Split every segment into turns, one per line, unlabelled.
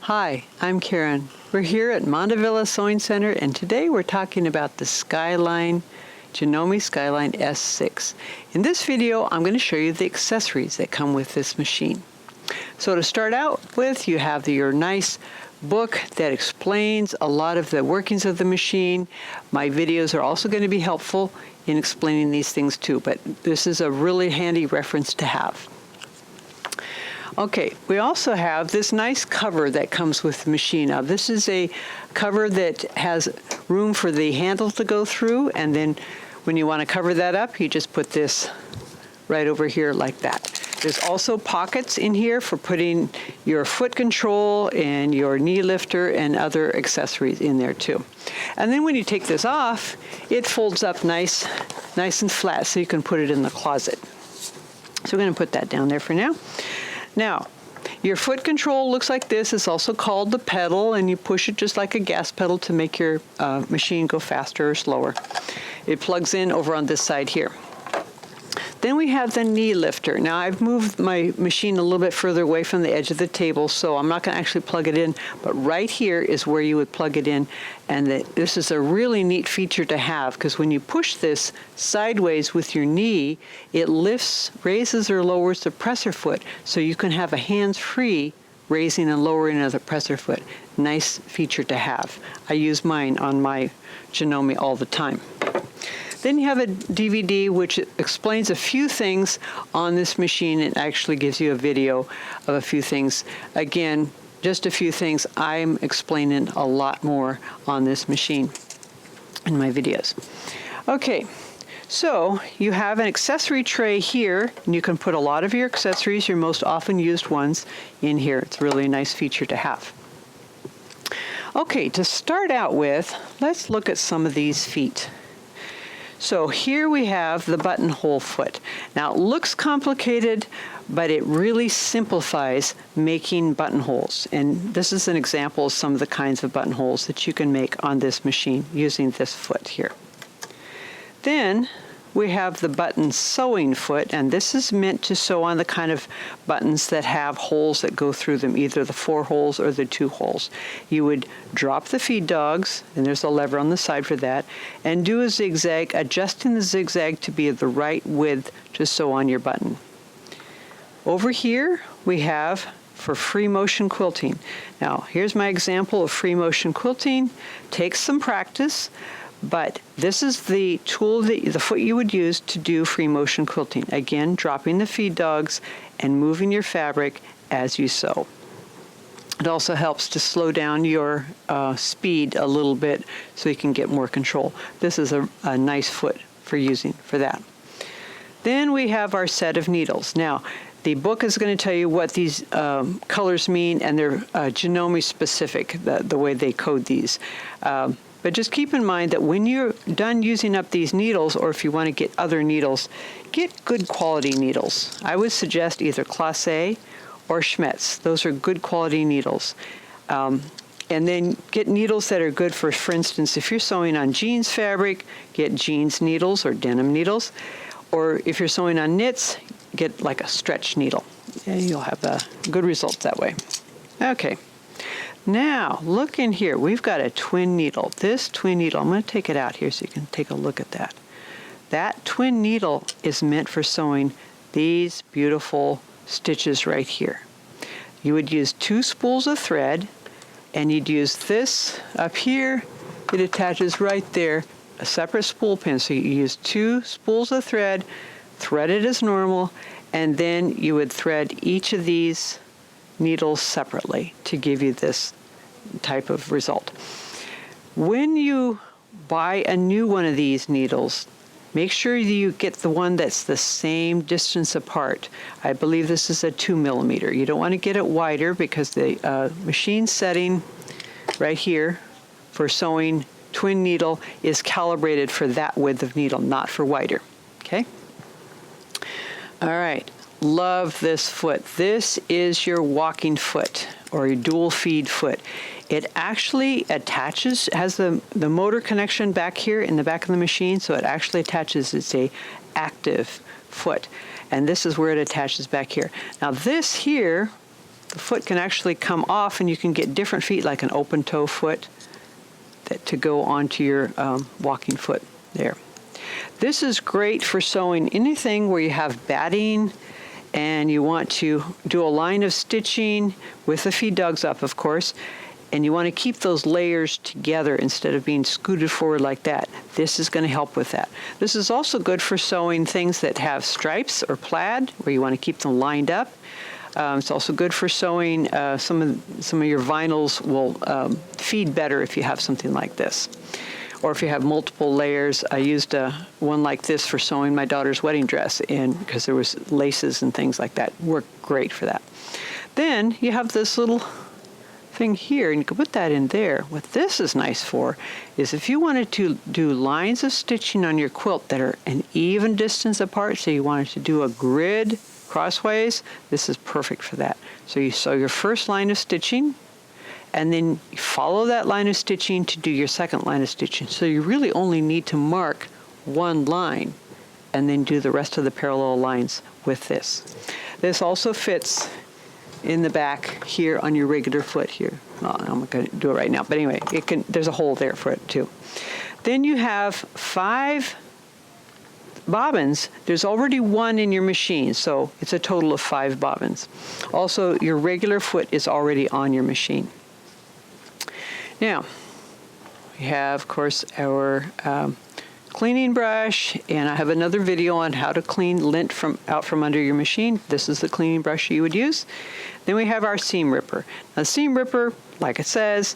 Hi, I'm Karen. We're here at Mondavilla Sewing Center, and today we're talking about the Janome Skyline S6. In this video, I'm going to show you the accessories that come with this machine. So to start out with, you have your nice book that explains a lot of the workings of the machine. My videos are also going to be helpful in explaining these things too, but this is a really handy reference to have. Okay, we also have this nice cover that comes with the machine. Now, this is a cover that has room for the handle to go through, and then when you want to cover that up, you just put this right over here like that. There's also pockets in here for putting your foot control and your knee lifter and other accessories in there too. And then when you take this off, it folds up nice and flat so you can put it in the closet. So we're going to put that down there for now. Now, your foot control looks like this. It's also called the pedal, and you push it just like a gas pedal to make your machine go faster or slower. It plugs in over on this side here. Then we have the knee lifter. Now, I've moved my machine a little bit further away from the edge of the table, so I'm not going to actually plug it in, but right here is where you would plug it in, and this is a really neat feature to have, because when you push this sideways with your knee, it lifts, raises or lowers the presser foot, so you can have a hands-free raising and lowering of the presser foot. Nice feature to have. I use mine on my Janome all the time. Then you have a DVD which explains a few things on this machine. It actually gives you a video of a few things. Again, just a few things. I'm explaining a lot more on this machine in my videos. Okay, so you have an accessory tray here, and you can put a lot of your accessories, your most often used ones, in here. It's really a nice feature to have. Okay, to start out with, let's look at some of these feet. So here we have the buttonhole foot. Now it looks complicated, but it really simplifies making buttonholes. And this is an example of some of the kinds of buttonholes that you can make on this machine using this foot here. Then we have the button sewing foot, and this is meant to sew on the kind of buttons that have holes that go through them, either the 4 holes or the 2 holes. You would drop the feed dogs, and there's a lever on the side for that, and do a zigzag, adjusting the zigzag to be the right width to sew on your button. Over here we have for free motion quilting. Now here's my example of free motion quilting. Takes some practice, but this is the tool, the foot you would use to do free motion quilting. Again, dropping the feed dogs and moving your fabric as you sew. It also helps to slow down your speed a little bit so you can get more control. This is a nice foot for using for that. Then we have our set of needles. Now, the book is going to tell you what these colors mean, and they're Janome specific, the way they code these. But just keep in mind that when you're done using up these needles, or if you want to get other needles, get good quality needles. I would suggest either Class A or Schmetz. Those are good quality needles. And then get needles that are good for instance, if you're sewing on jeans fabric, get jeans needles or denim needles. Or if you're sewing on knits, get like a stretch needle. And you'll have good results that way. Okay. Now, look in here. We've got a twin needle. This twin needle, I'm going to take it out here so you can take a look at that. That twin needle is meant for sewing these beautiful stitches right here. You would use 2 spools of thread, and you'd use this up here. It attaches right there, a separate spool pin. So you use 2 spools of thread, thread it as normal, and then you would thread each of these needles separately to give you this type of result. When you buy a new one of these needles, make sure you get the one that's the same distance apart. I believe this is a 2 millimeter. You don't want to get it wider because the machine setting right here for sewing twin needle is calibrated for that width of needle, not for wider. Okay? All right. Love this foot. This is your walking foot or your dual feed foot. It actually attaches, has the motor connection back here in the back of the machine, so it actually attaches. It's a active foot, and this is where it attaches back here. Now this here the foot can actually come off, and you can get different feet, like an open toe foot, to go onto your walking foot there. This is great for sewing anything where you have batting and you want to do a line of stitching with the feed dogs up, of course, and you want to keep those layers together instead of being scooted forward like that. This is going to help with that. This is also good for sewing things that have stripes or plaid, where you want to keep them lined up. It's also good for sewing. Some of your vinyls will feed better if you have something like this. Or if you have multiple layers. I used one like this for sewing my daughter's wedding dress in, because there was laces and things like that. Worked great for that. Then you have this little thing here, and you can put that in there. What this is nice for is if you wanted to do lines of stitching on your quilt that are an even distance apart, so you wanted to do a grid crossways, this is perfect for that. So you sew your first line of stitching, and then you follow that line of stitching to do your second line of stitching. So you really only need to mark one line and then do the rest of the parallel lines with this. This also fits in the back here on your regular foot here. Well, I'm not going to do it right now, but anyway, there's a hole there for it too. Then you have 5 bobbins. There's already 1 in your machine, so it's a total of 5 bobbins. Also, your regular foot is already on your machine. Now, we have, of course, our cleaning brush, and I have another video on how to clean lint out from under your machine. This is the cleaning brush you would use. Then we have our seam ripper. Now, the seam ripper, like it says,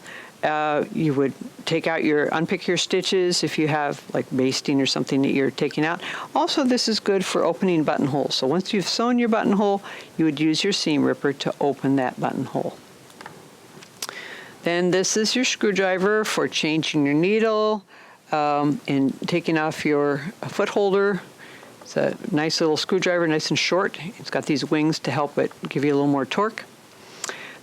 you would unpick your stitches if you have like basting or something that you're taking out. Also, this is good for opening buttonholes. So once you've sewn your buttonhole, you would use your seam ripper to open that buttonhole. Then this is your screwdriver for changing your needle and taking off your foot holder. It's a nice little screwdriver, nice and short. It's got these wings to help it give you a little more torque.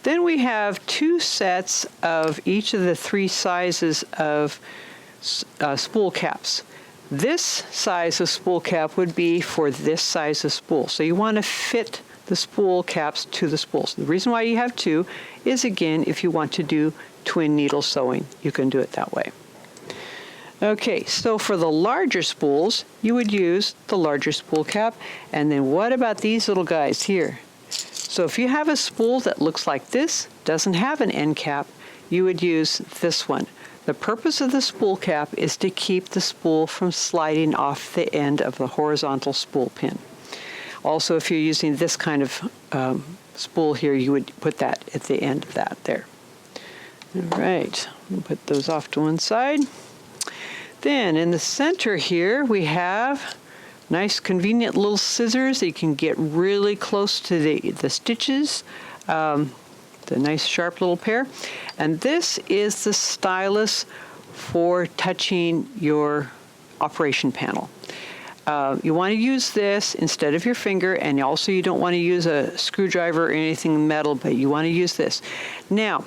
Then we have 2 sets of each of the 3 sizes of spool caps. This size of spool cap would be for this size of spool. So you want to fit the spool caps to the spools. The reason why you have 2 is, again, if you want to do twin needle sewing, you can do it that way. Okay, so for the larger spools, you would use the larger spool cap. And then what about these little guys here? So if you have a spool that looks like this, doesn't have an end cap, you would use this one. The purpose of the spool cap is to keep the spool from sliding off the end of the horizontal spool pin. Also, if you're using this kind of spool here, you would put that at the end of that there. All right, we'll put those off to one side. Then in the center here, we have nice convenient little scissors that you can get really close to the stitches, the nice sharp little pair. And this is the stylus for touching your operation panel. You want to use this instead of your finger, and also you don't want to use a screwdriver or anything metal, but you want to use this. Now,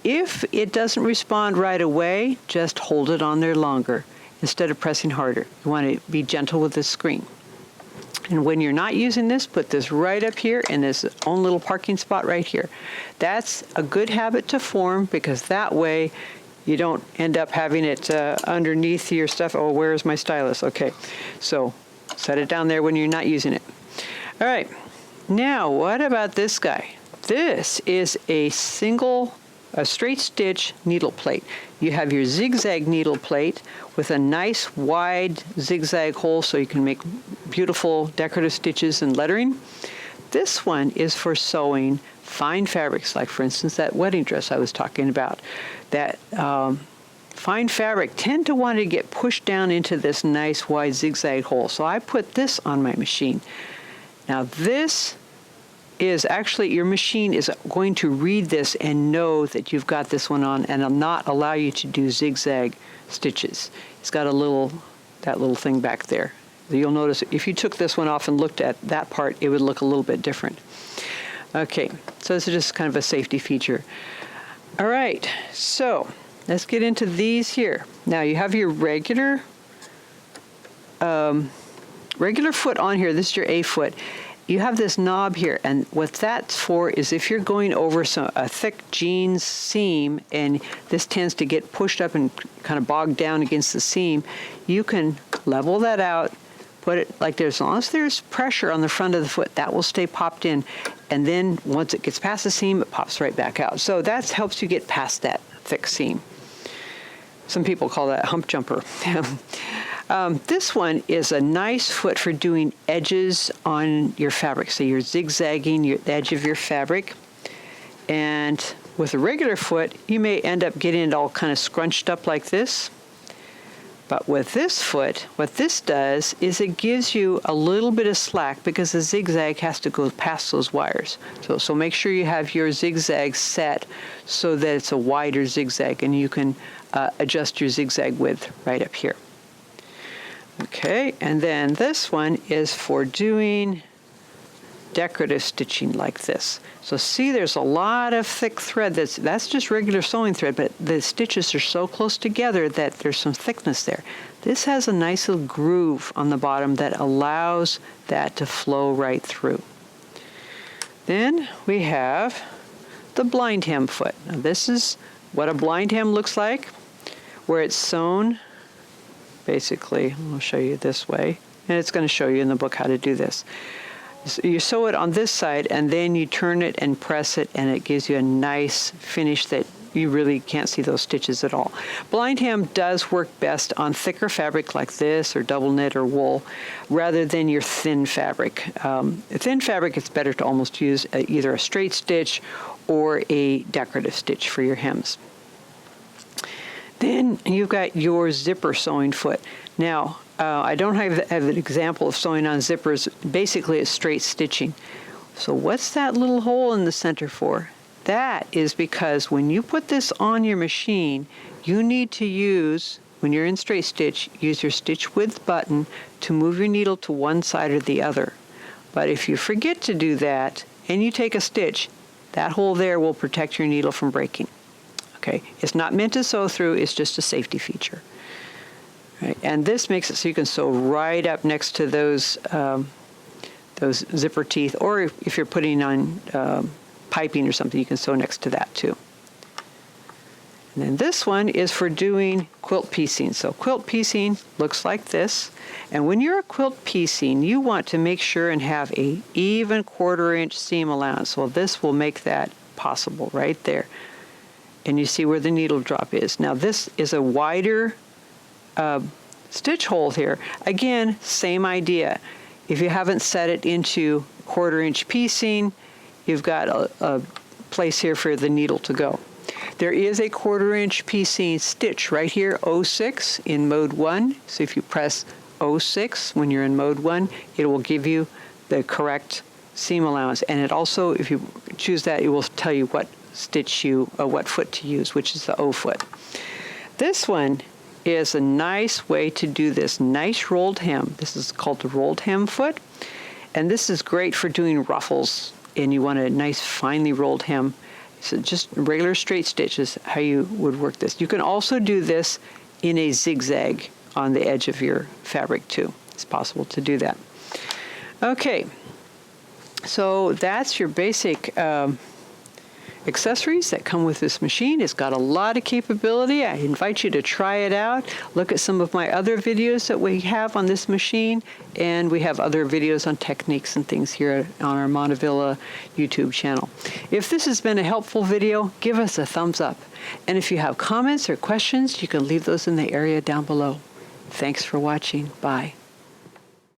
if it doesn't respond right away, just hold it on there longer instead of pressing harder. You want to be gentle with the screen. And when you're not using this, put this right up here in this own little parking spot right here. That's a good habit to form, because that way you don't end up having it underneath your stuff. Oh, where's my stylus? Okay, so set it down there when you're not using it. All right, now what about this guy? This is a straight stitch needle plate. You have your zigzag needle plate with a nice wide zigzag hole so you can make beautiful decorative stitches and lettering. This one is for sewing fine fabrics, like for instance that wedding dress I was talking about. That fine fabric tend to want to get pushed down into this nice wide zigzag hole. So I put this on my machine. Now this is actually, your machine is going to read this and know that you've got this one on, and will not allow you to do zigzag stitches. It's got that little thing back there. You'll notice if you took this one off and looked at that part, it would look a little bit different. Okay, so this is just kind of a safety feature. All right, so let's get into these here. Now you have your regular foot on here. This is your A foot. you have this knob here, and what that's for is if you're going over a thick jeans seam and this tends to get pushed up and kind of bogged down against the seam, you can level that out, put it like this. As long as there's pressure on the front of the foot, that will stay popped in, and then once it gets past the seam, it pops right back out. So that helps you get past that thick seam. Some people call that hump jumper. This one is a nice foot for doing edges on your fabric. So you're zigzagging the edge of your fabric. And with a regular foot, you may end up getting it all kind of scrunched up like this. But with this foot, what this does is it gives you a little bit of slack because the zigzag has to go past those wires. So make sure you have your zigzag set so that it's a wider zigzag, and you can adjust your zigzag width right up here. Okay, and then this one is for doing decorative stitching like this. So see, there's a lot of thick thread. That's just regular sewing thread, but the stitches are so close together that there's some thickness there. This has a nice little groove on the bottom that allows that to flow right through. Then we have the blind hem foot. Now this is what a blind hem looks like, where it's sewn. Basically, I'll show you this way, and it's going to show you in the book how to do this. So you sew it on this side, and then you turn it and press it, and it gives you a nice finish that you really can't see those stitches at all. Blind hem does work best on thicker fabric like this, or double knit or wool, rather than your thin fabric. Thin fabric, it's better to almost use either a straight stitch or a decorative stitch for your hems. Then you've got your zipper sewing foot. Now, I don't have an example of sewing on zippers. Basically, it's straight stitching. So what's that little hole in the center for? That is because when you put this on your machine, you need to use, when you're in straight stitch, use your stitch width button to move your needle to one side or the other. But if you forget to do that and you take a stitch, that hole there will protect your needle from breaking. Okay, it's not meant to sew through, it's just a safety feature. Right. And this makes it so you can sew right up next to those zipper teeth, or if you're putting on piping or something, you can sew next to that too. And then this one is for doing quilt piecing. So quilt piecing looks like this. And when you're quilt piecing, you want to make sure and have an even 1/4 inch seam allowance. Well, this will make that possible right there. And you see where the needle drop is. Now this is a wider stitch hole here. Again, same idea. If you haven't set it into 1/4 inch piecing, you've got a place here for the needle to go. There is a 1/4 inch piecing stitch right here, 06 in mode 1. So if you press 06 when you're in mode 1, it will give you the correct seam allowance. And it also, if you choose that, it will tell you what what foot to use, which is the O foot. This one is a nice way to do this nice rolled hem. This is called the rolled hem foot. And this is great for doing ruffles, and you want a nice finely rolled hem. So just regular straight stitch is how you would work this. You can also do this in a zigzag on the edge of your fabric too. It's possible to do that. Okay, so that's your basic accessories that come with this machine. It's got a lot of capability. I invite you to try it out. Look at some of my other videos that we have on this machine, and we have other videos on techniques and things here on our Montevilla YouTube channel. If this has been a helpful video, give us a thumbs up. And if you have comments or questions, you can leave those in the area down below. Thanks for watching. Bye.